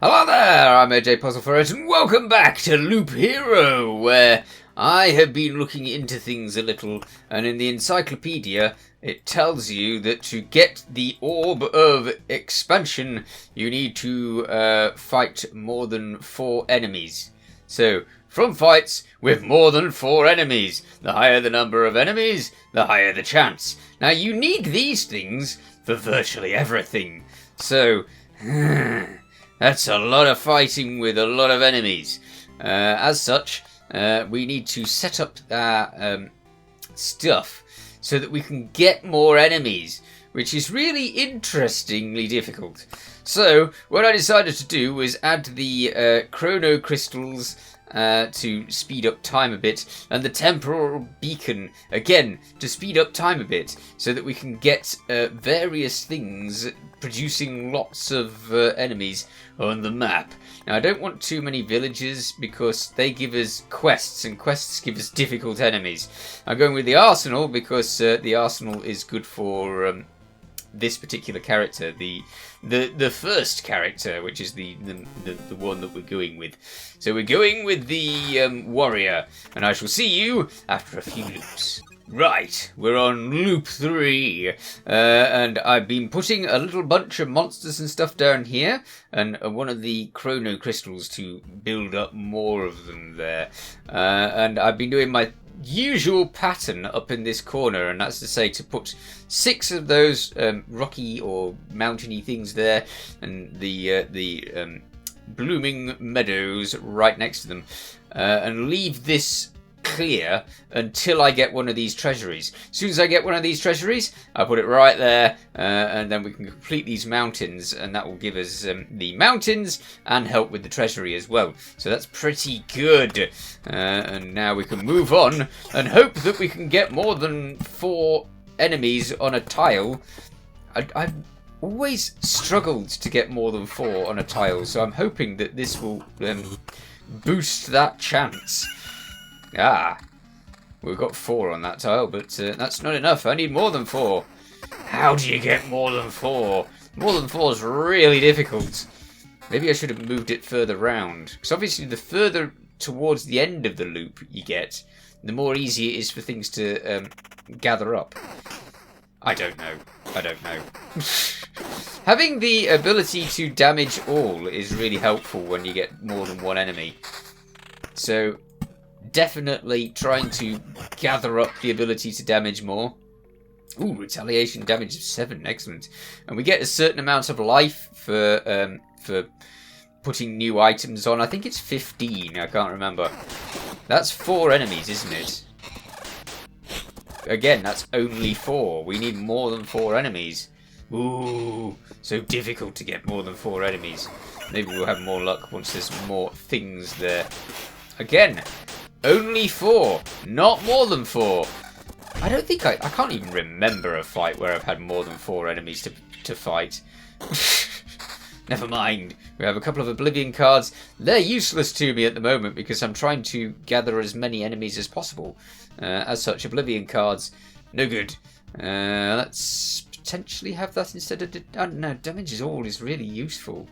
Hello there, I'm AJ Puzzleferret, and welcome back to Loop Hero, where I have been looking into things a little, and in the encyclopedia it tells you that to get the Orb of Expansion, you need to fight more than 4 enemies. So, from fights with more than 4 enemies, the higher the number of enemies, the higher the chance. Now, you need these things for virtually everything, so... That's a lot of fighting with a lot of enemies. As such, we need to set up our stuff so that we can get more enemies, which is really interestingly difficult. So, what I decided to do was add the chrono crystals to speed up time a bit, and the temporal beacon, again, to speed up time a bit, so that we can get various things producing lots of enemies on the map. Now, I don't want too many villages because they give us quests, and quests give us difficult enemies. I'm going with the arsenal because the arsenal is good for this particular character, the first character, which is the one that we're going with. So we're going with the warrior, and I shall see you after a few loops. Right, we're on loop 3, and I've been putting a little bunch of monsters and stuff down here, and one of the chrono crystals to build up more of them there. And I've been doing my usual pattern up in this corner, and that's to say to put 6 of those rocky or mountainy things there, and the blooming meadows right next to them, and leave this clear until I get one of these treasuries. As soon as I get one of these treasuries, I put it right there, and then we can complete these mountains, and that will give us the mountains and help with the treasury as well. So that's pretty good. And now we can move on and hope that we can get more than 4 enemies on a tile. I've always struggled to get more than 4 on a tile, so I'm hoping that this will boost that chance. Ah, we've got 4 on that tile, but that's not enough. I need more than 4. How do you get more than 4? More than 4 is really difficult. Maybe I should have moved it further round. Because obviously the further towards the end of the loop you get, the more easy it is for things to gather up. I don't know. Having the ability to damage all is really helpful when you get more than 1 enemy. So definitely trying to gather up the ability to damage more. Ooh, retaliation damage of 7, excellent. And we get a certain amount of life for putting new items on. I think it's 15, I can't remember. That's 4 enemies, isn't it? Again, that's only 4. We need more than 4 enemies. Ooh, so difficult to get more than 4 enemies. Maybe we'll have more luck once there's more things there. Again, only 4, not more than 4. I don't think I can't even remember a fight where I've had more than 4 enemies to fight. Never mind. We have a couple of Oblivion cards. They're useless to me at the moment because I'm trying to gather as many enemies as possible. As such, Oblivion cards, no good. Let's potentially have that instead of... no, damage is all is really useful.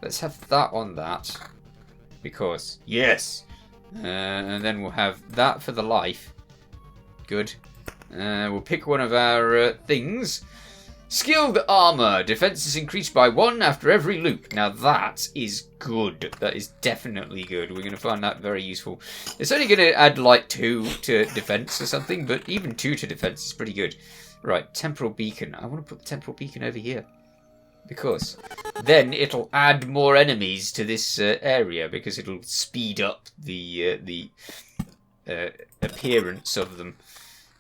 Let's have that on that. Because, yes. And then we'll have that for the life. Good. We'll pick one of our things. Skilled armor. Defense is increased by 1 after every loop. Now that is good. That is definitely good. We're going to find that very useful. It's only going to add like 2 to defense or something, but even 2 to defense is pretty good. Right, temporal beacon. I want to put the temporal beacon over here. Because then it'll add more enemies to this area, because it'll speed up the appearance of them.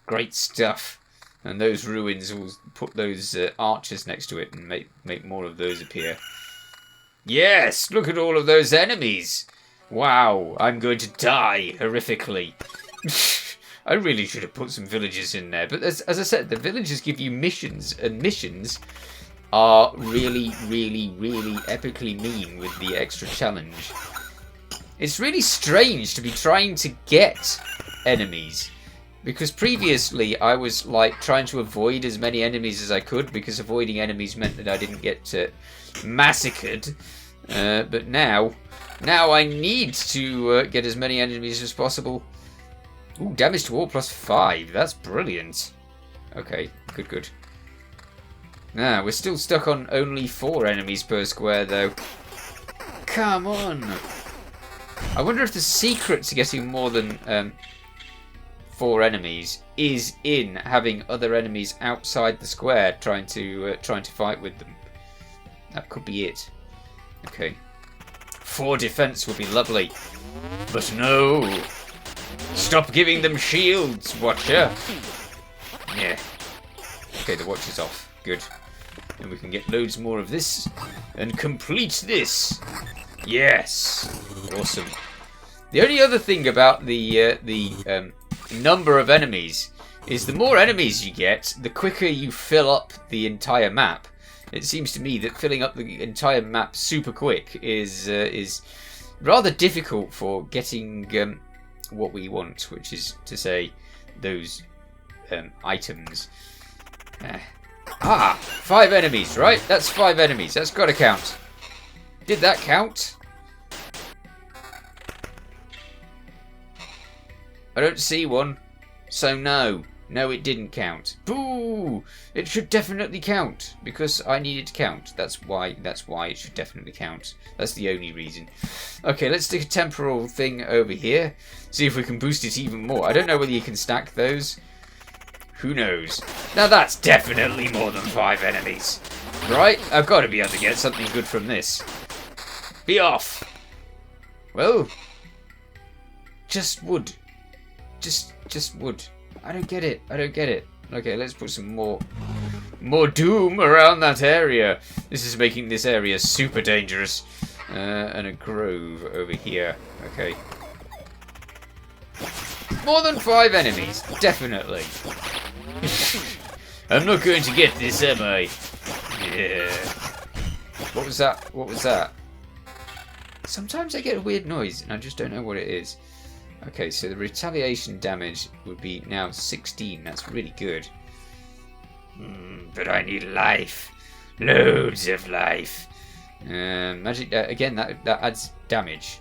Great stuff. And those ruins will put those archers next to it and make more of those appear. Yes! Look at all of those enemies! Wow, I'm going to die horrifically. I really should have put some villagers in there. But as I said, the villagers give you missions, and missions are really, really, really epically mean with the extra challenge. It's really strange to be trying to get enemies Because previously I was like trying to avoid as many enemies as I could, because avoiding enemies meant that I didn't get massacred. But now I need to get as many enemies as possible. Ooh, damage to all +5. That's brilliant. Okay, good. Nah, we're still stuck on only 4 enemies per square, though. Come on. I wonder if the secret to getting more than 4 enemies is in having other enemies outside the square trying to fight with them. That could be it. Okay. 4 defense would be lovely. But no. Stop giving them shields, Watcher. Yeah. Okay, the watch is off. Good. And we can get loads more of this and complete this. Yes. Awesome. The only other thing about the number of enemies is the more enemies you get, the quicker you fill up the entire map. It seems to me that filling up the entire map super quick is rather difficult for getting what we want, which is to say those items. 5 enemies, right? That's 5 enemies. That's got to count. Did that count? I don't see one. So no. No, it didn't count. Boo! It should definitely count because I need it to count. That's why it should definitely count. That's the only reason. Okay, let's stick a temporal thing over here. See if we can boost it even more. I don't know whether you can stack those. Who knows? Now that's definitely more than 5 enemies. Right? I've got to be able to get something good from this. Be off! Well, just wood. Just wood. I don't get it. Okay, let's put some more doom around that area. This is making this area super dangerous. And a grove over here. Okay. More than 5 enemies, definitely. I'm not going to get this, am I? Yeah. What was that? Sometimes I get a weird noise, and I just don't know what it is. Okay, so the retaliation damage would be now 16. That's really good. But I need life. Loads of life. Magic, again, that adds damage.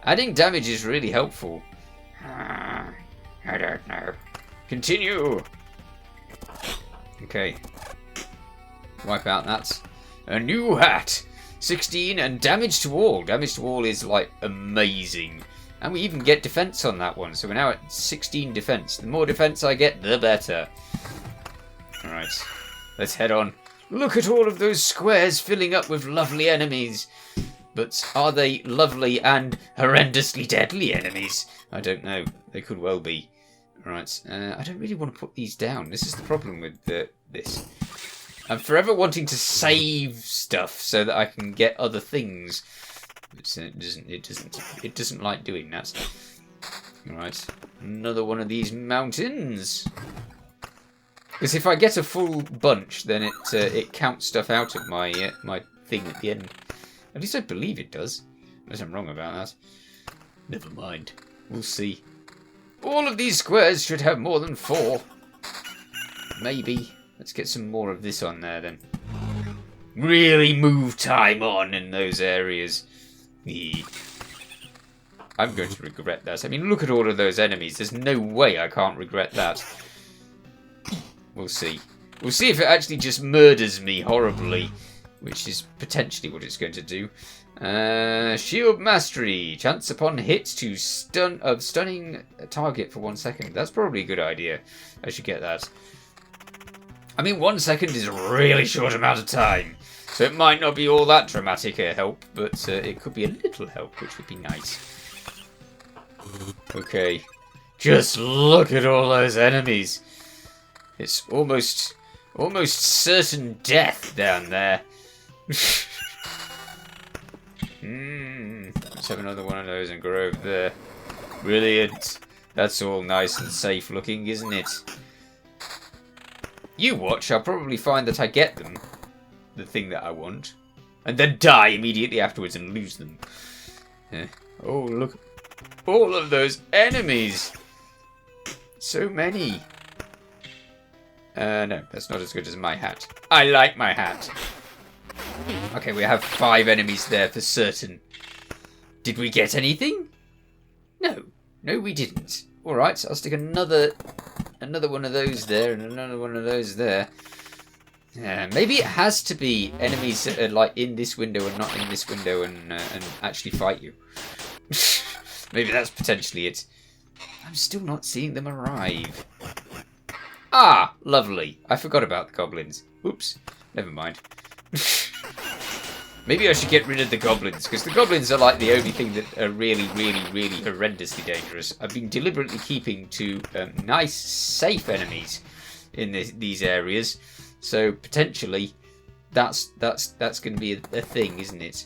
Adding damage is really helpful. I don't know. Continue. Okay. Wipe out that. A new hat. 16 and damage to all. Damage to all is like amazing. And we even get defense on that one. So we're now at 16 defense. The more defense I get, the better. Alright. Let's head on. Look at all of those squares filling up with lovely enemies. But are they lovely and horrendously deadly enemies? I don't know. They could well be. Right. I don't really want to put these down. This is the problem with this. I'm forever wanting to save stuff so that I can get other things. It doesn't like doing that. Alright. Another one of these mountains. Because if I get a full bunch, then it counts stuff out of my my thing at the end. At least I believe it does. Unless I'm wrong about that. Never mind. We'll see. All of these squares should have more than 4. Maybe. Let's get some more of this on there then. Really move time on in those areas. I'm going to regret that. I mean, look at all of those enemies. There's no way I can't regret that. We'll see. We'll see if it actually just murders me horribly, which is potentially what it's going to do. Shield Mastery. Chance upon hit to stunning a target for 1 second. That's probably a good idea. I should get that. I mean, 1 second is a really short amount of time. So it might not be all that dramatic a help, but it could be a little help, which would be nice. Okay. Just look at all those enemies. It's almost certain death down there. Let's have another one of those and go over there. Brilliant. That's all nice and safe looking, isn't it? You watch, I'll probably find that I get them. The thing that I want. And then die immediately afterwards and lose them. Oh, look. All of those enemies. So many. No, that's not as good as my hat. I like my hat. Okay, we have 5 enemies there for certain. Did we get anything? No. No, we didn't. Alright, I'll stick another one of those there and another one of those there. Maybe it has to be enemies that are like in this window and not in this window and actually fight you. Maybe that's potentially it. I'm still not seeing them arrive. Ah, lovely. I forgot about the goblins. Oops, never mind. Maybe I should get rid of the goblins, because the goblins are like the only thing that are really, really, really horrendously dangerous. I've been deliberately keeping to nice, safe enemies in these areas, so potentially that's going to be a thing, isn't it?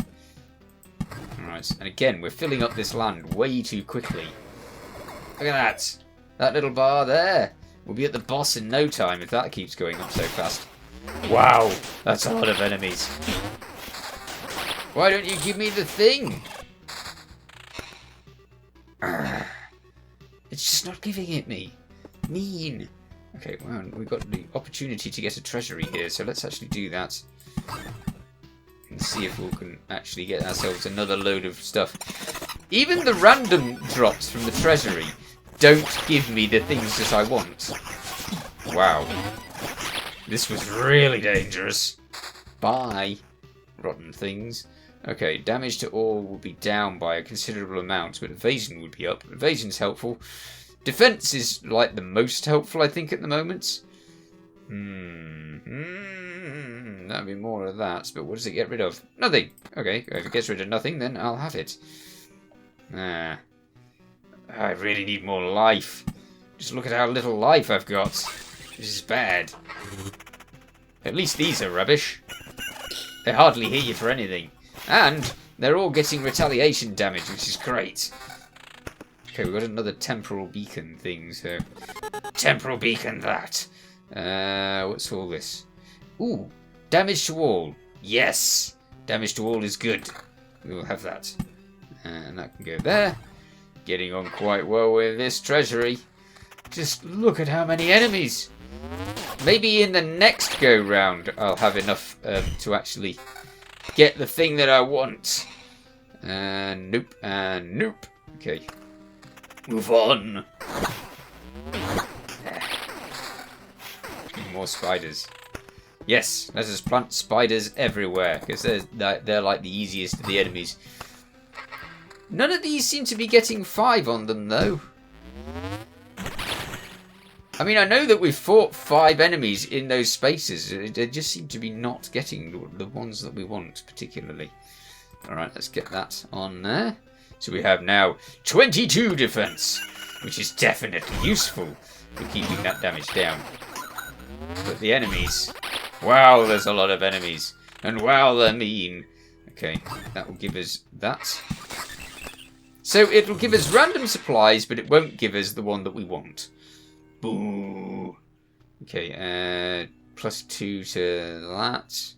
Alright, and again, we're filling up this land way too quickly. Look at that! That little bar there! We'll be at the boss in no time if that keeps going up so fast. Wow, that's a lot of enemies. Why don't you give me the thing? It's just not giving it me. Mean. Okay, well, we've got the opportunity to get a treasury here, so let's actually do that. And see if we can actually get ourselves another load of stuff. Even the random drops from the treasury don't give me the things that I want. Wow. This was really dangerous. Bye, rotten things. Okay, damage to all will be down by a considerable amount, but evasion would be up. Evasion's helpful. Defense is like the most helpful, I think, at the moment. That'd be more of that, but what does it get rid of? Nothing. Okay, if it gets rid of nothing, then I'll have it. I really need more life. Just look at how little life I've got. This is bad. At least these are rubbish. They hardly hit you for anything. And they're all getting retaliation damage, which is great. Okay, we've got another temporal beacon thing, so... Temporal beacon, that! What's all this? Ooh, damage to all. Yes! Damage to all is good. We will have that. And that can go there. Getting on quite well with this treasury. Just look at how many enemies! Maybe in the next go-round I'll have enough to actually get the thing that I want. And nope, and nope. Okay. Move on. More spiders. Yes, let us plant spiders everywhere, because they're like the easiest of the enemies. None of these seem to be getting 5 on them, though. I mean, I know that we've fought 5 enemies in those spaces. They just seem to be not getting the ones that we want, particularly. Alright, let's get that on there. So we have now 22 defense, which is definitely useful for keeping that damage down. But the enemies... Wow, there's a lot of enemies. And wow, they're mean. Okay, that will give us that. So it'll give us random supplies, but it won't give us the one that we want. Boo. Okay, +2 to that.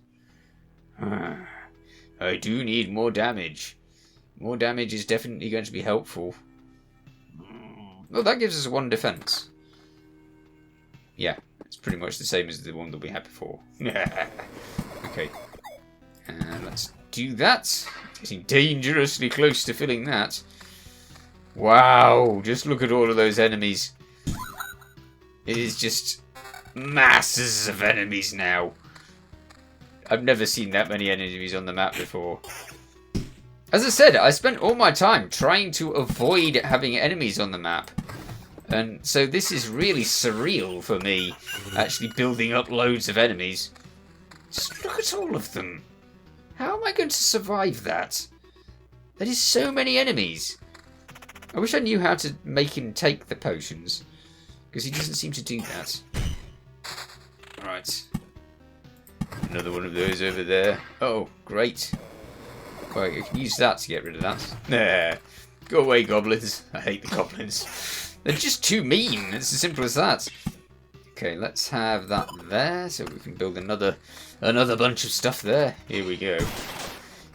I do need more damage. More damage is definitely going to be helpful. Well, that gives us 1 defense. Yeah, it's pretty much the same as the one that we had before. Okay, let's do that. Getting dangerously close to filling that. Wow, just look at all of those enemies. It is just masses of enemies now. I've never seen that many enemies on the map before. As I said, I spent all my time trying to avoid having enemies on the map. And so this is really surreal for me, actually building up loads of enemies. Just look at all of them. How am I going to survive that? That is so many enemies. I wish I knew how to make him take the potions, because he doesn't seem to do that. Right. Another one of those over there. Oh, great. Well, you can use that to get rid of that. Nah. Go away, goblins. I hate the goblins. They're just too mean. It's as simple as that. Okay, let's have that there, so we can build another bunch of stuff there. Here we go.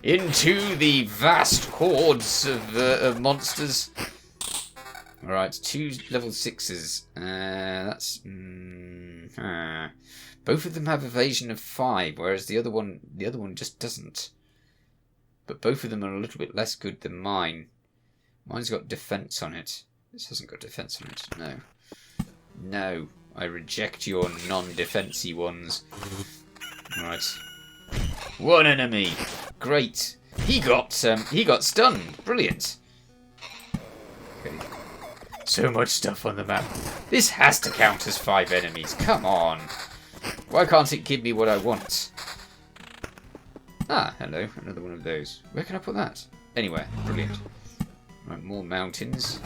Into the vast hordes of monsters. Alright, 2 level 6s. That's... Both of them have evasion of 5, whereas the other one just doesn't. But both of them are a little bit less good than mine. Mine's got defense on it. This hasn't got defense on it. No. No. I reject your non-defensy ones. Right. One enemy. Great. He got stunned. Brilliant. Okay. So much stuff on the map. This has to count as 5 enemies. Come on. Why can't it give me what I want? Ah, hello. Another one of those. Where can I put that? Anywhere. Brilliant. Right, more mountains.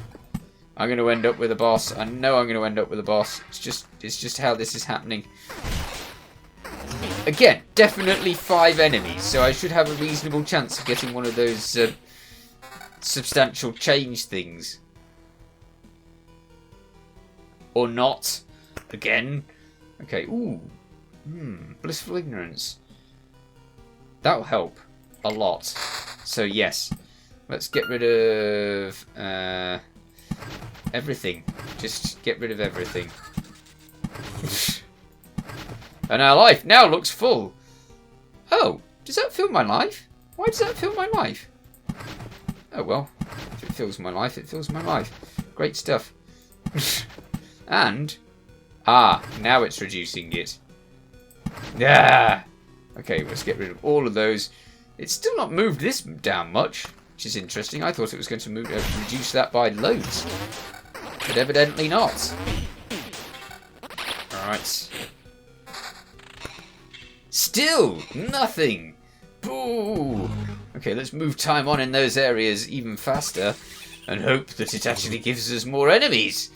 I'm going to end up with a boss. I know I'm going to end up with a boss. It's just how this is happening. Again, definitely 5 enemies, so I should have a reasonable chance of getting one of those substantial change things. Or not. Again. Okay, ooh. Blissful ignorance. That'll help a lot. So yes, let's get rid of everything. Just get rid of everything. And our life now looks full. Oh, does that fill my life? Why does that fill my life? Oh well, if it fills my life, it fills my life. Great stuff. And now it's reducing it. Yeah. Okay, let's get rid of all of those. It's still not moved this down much, which is interesting. I thought it was going to reduce that by loads, but evidently not. Alright. Still nothing. Boo. Okay, let's move time on in those areas even faster and hope that it actually gives us more enemies.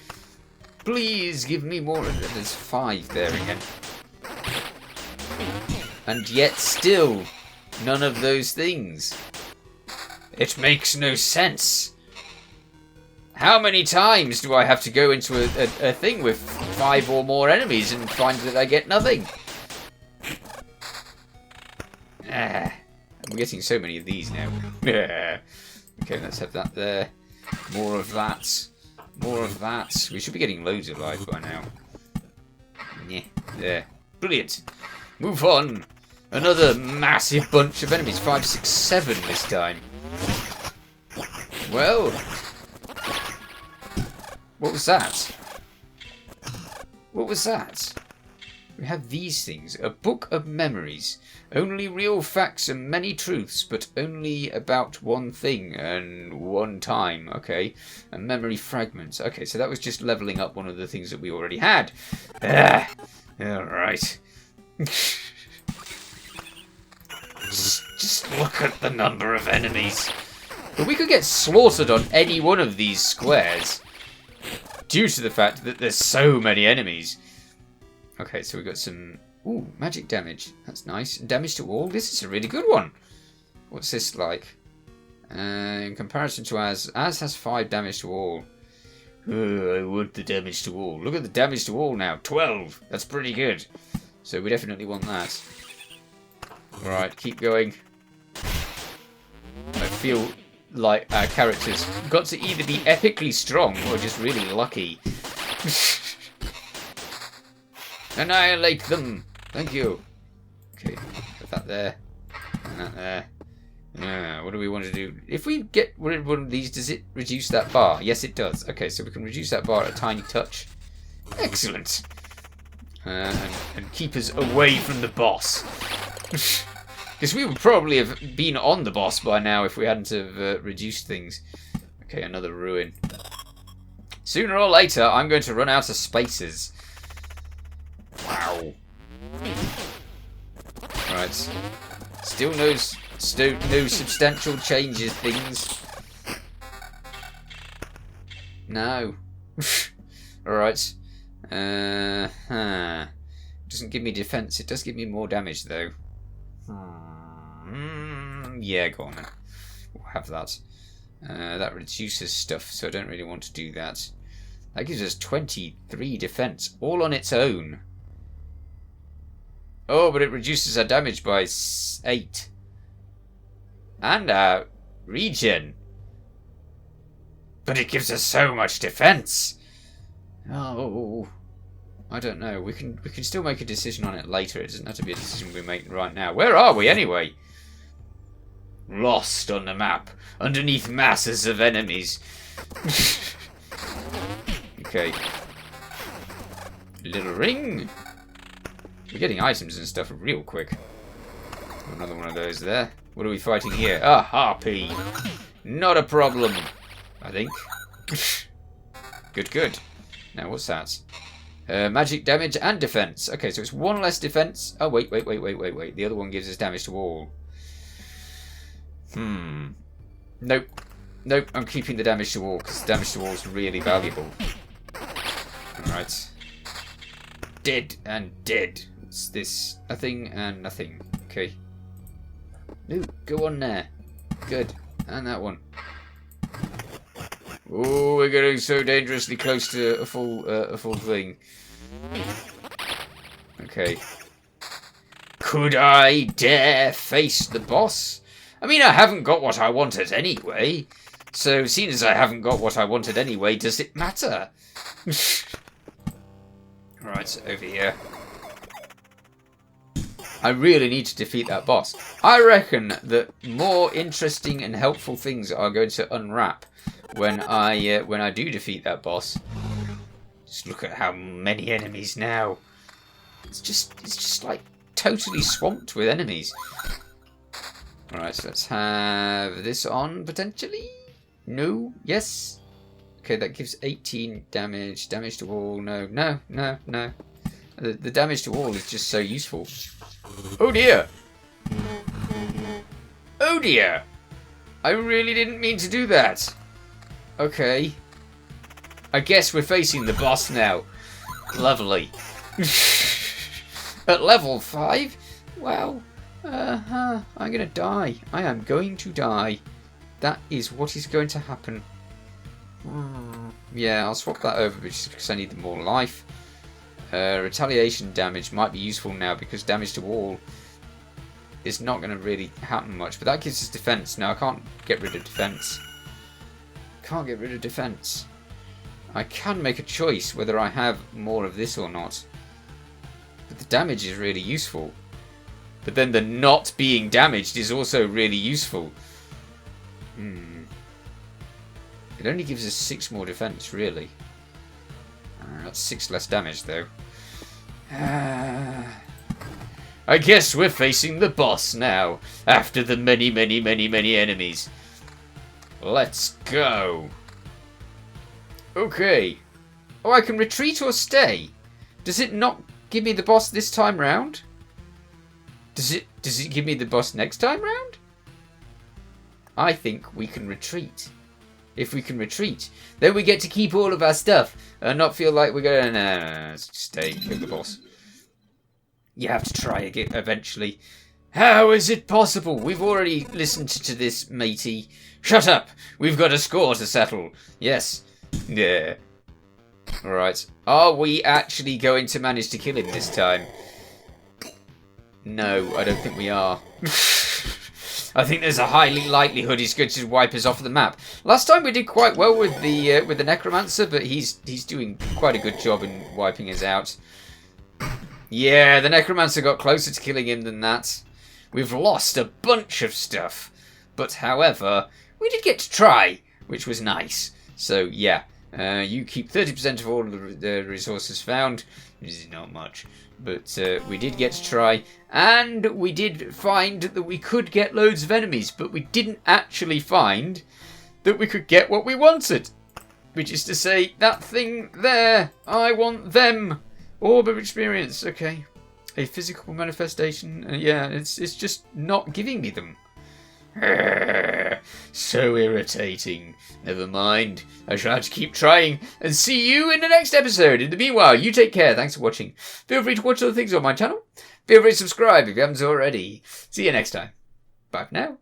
Please give me more. There's 5 there again. And yet still none of those things. It makes no sense. How many times do I have to go into a thing with 5 or more enemies and find that I get nothing? I'm getting so many of these now. Okay, let's have that there. More of that. More of that. We should be getting loads of life by now. Yeah, there. Brilliant. Move on. Another massive bunch of enemies. 5, 6, 7 this time. Well. What was that? What was that? We have these things. A book of memories. Only real facts and many truths, but only about one thing and one time. Okay. And memory fragments. Okay, so that was just leveling up one of the things that we already had. Alright. Just look at the number of enemies. But we could get slaughtered on any one of these squares due to the fact that there's so many enemies. Okay, so we got some... Ooh, magic damage. That's nice. Damage to all. This is a really good one. What's this like? In comparison to Az has 5 damage to all. I want the damage to all. Look at the damage to all now. 12. That's pretty good. So we definitely want that. Alright, keep going. I feel like our characters got to either be epically strong or just really lucky. Annihilate them! Thank you. Okay, put that there. And that there. What do we want to do? If we get rid of one of these, does it reduce that bar? Yes, it does. Okay, so we can reduce that bar a tiny touch. Excellent. And keep us away from the boss. Because we would probably have been on the boss by now if we hadn't have reduced things. Okay, another ruin. Sooner or later, I'm going to run out of spaces. Wow. Right. Still no substantial changes things. No. Alright. Doesn't give me defense. It does give me more damage though. Yeah, go on then. We'll have that. That reduces stuff, so I don't really want to do that. That gives us 23 defense, all on its own. Oh, but it reduces our damage by 8. And our regen. But it gives us so much defense. Oh, I don't know. We can still make a decision on it later. It doesn't have to be a decision we make right now. Where are we anyway? Lost on the map, underneath masses of enemies. Okay. Little ring. We're getting items and stuff real quick. Another one of those there. What are we fighting here? A harpy. Not a problem, I think. Good, good. Now, what's that? Magic damage and defense. Okay, so it's one less defense. Oh, wait. The other one gives us damage to all. Nope. Nope, I'm keeping the damage to all, because damage to all is really valuable. Alright. Dead and dead. What's this? Nothing and nothing. Okay. No, go on there. Good. And that one. Oh, we're getting so dangerously close to a full thing. Okay. Could I dare face the boss? I mean, I haven't got what I wanted anyway. So, seeing as I haven't got what I wanted anyway, does it matter? Right, so over here. I really need to defeat that boss. I reckon that more interesting and helpful things are going to unwrap when I do defeat that boss. Just look at how many enemies now. It's just like totally swamped with enemies. Alright, so let's have this on potentially. No, yes. Okay, that gives 18 damage. Damage to all. No. The damage to all is just so useful. Oh dear. Oh dear. I really didn't mean to do that. Okay. I guess we're facing the boss now. Lovely. At level 5? Well, I'm gonna die. I am going to die. That is what is going to happen. Yeah, I'll swap that over just because I need more life. Retaliation damage might be useful now because damage to all is not going to really happen much. But that gives us defense. Now, I can't get rid of defense. Can't get rid of defense. I can make a choice whether I have more of this or not. But the damage is really useful. But then the not being damaged is also really useful. It only gives us 6 more defense, really. That's 6 less damage, though. I guess we're facing the boss now, after the many enemies. Let's go. Okay. Oh, I can retreat or stay. Does it not give me the boss this time round? Does it give me the boss next time round? I think we can retreat. If we can retreat, then we get to keep all of our stuff and not feel like we're going to stay, kill the boss. You have to try again eventually. How is it possible? We've already listened to this, matey. Shut up! We've got a score to settle. Yes. Yeah. Alright. Are we actually going to manage to kill him this time? No, I don't think we are. I think there's a high likelihood he's going to wipe us off the map. Last time we did quite well with the Necromancer, but he's doing quite a good job in wiping us out. Yeah, the Necromancer got closer to killing him than that. We've lost a bunch of stuff. But, however, we did get to try, which was nice. So, yeah, you keep 30% of all of the resources found. This is not much. But we did get to try, and we did find that we could get loads of enemies, but we didn't actually find that we could get what we wanted. Which is to say, that thing there, I want them. Orb of experience, okay. A physical manifestation, yeah, it's just not giving me them. So irritating. Never mind. I shall have to keep trying and see you in the next episode. In the meanwhile, you take care. Thanks for watching. Feel free to watch other things on my channel. Feel free to subscribe if you haven't already. See you next time. Bye for now.